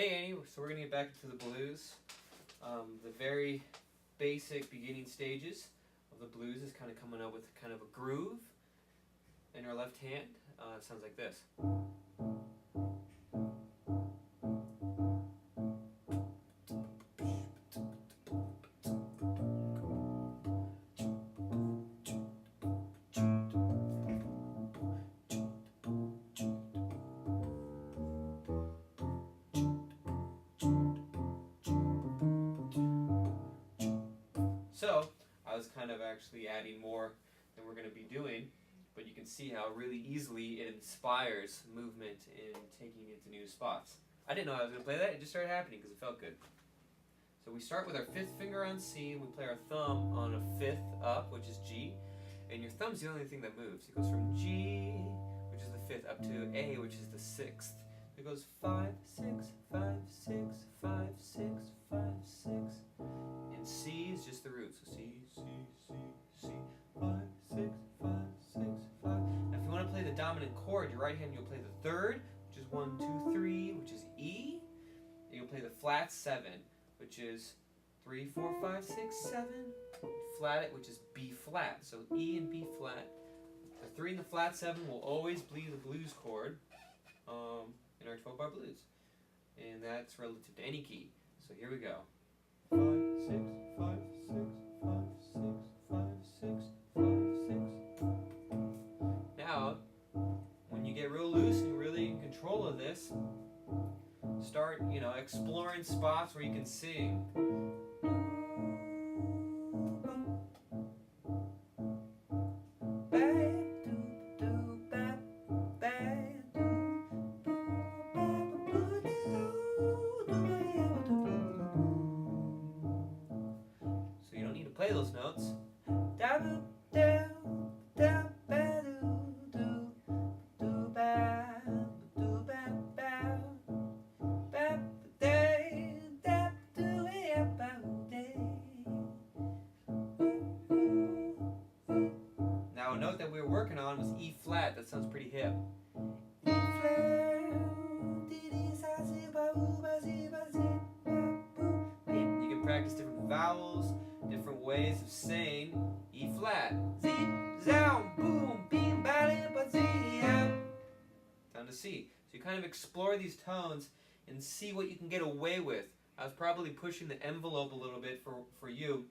Hey Annie, so we're going to get back into the blues. The very basic beginning stages of the blues is kind of coming up with kind of a groove in our left hand. It sounds like this. So I was kind of actually adding more than we're going to be doing, but you can see how really easily it inspires movement in taking it to new spots. I didn't know I was going to play that, it just started happening because it felt good. So we start with our fifth finger on C, and we play our thumb on a fifth up, which is G, and your thumb's the only thing that moves. It goes from G, which is the fifth, up to A, which is the sixth. It goes 5, 6, 5, 6, 5, 6, 5, 6. And C is just the root. So C, C, C, C, 5, 6, 5, 6, 5. Now if you want to play the dominant chord, your right hand, you'll play the third, which is 1, 2, 3, which is E. And you'll play the flat 7, which is 3, 4, 5, 6, 7. Flat it, which is B flat. So E and B flat. The 3 and the flat 7 will always be the blues chord in our 12-bar blues. And that's relative to any key. So here we go. 5, 6, 5, 6, 5, 6, 5, 6, 5, 6. Now, when you get real loose and really in control of this, start, exploring spots where you can sing. So you don't need to play those notes. Now a note that we were working on was E flat. That sounds pretty hip. You can practice different vowels, different ways of saying E flat. Down to C. So you kind of explore these tones and see what you can get away with. I was probably pushing the envelope a little bit for you.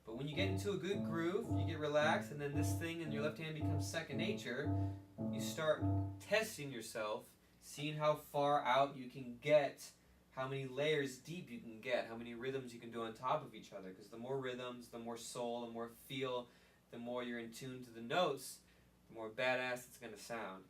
But when you get into a good groove, you get relaxed, and then this thing in your left hand becomes second nature. You start testing yourself, seeing how far out you can get, how many layers deep you can get, how many rhythms you can do on top of each other. Because the more rhythms, the more soul, the more feel, the more you're in tune to the notes, the more badass it's going to sound.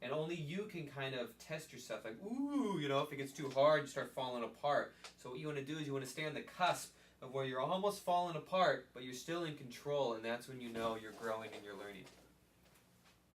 And only you can kind of test yourself, like, ooh, if it gets too hard, you start falling apart. So what you want to do is you want to stay on the cusp of where you're almost falling apart, but you're still in control, and that's when you know you're growing and you're learning.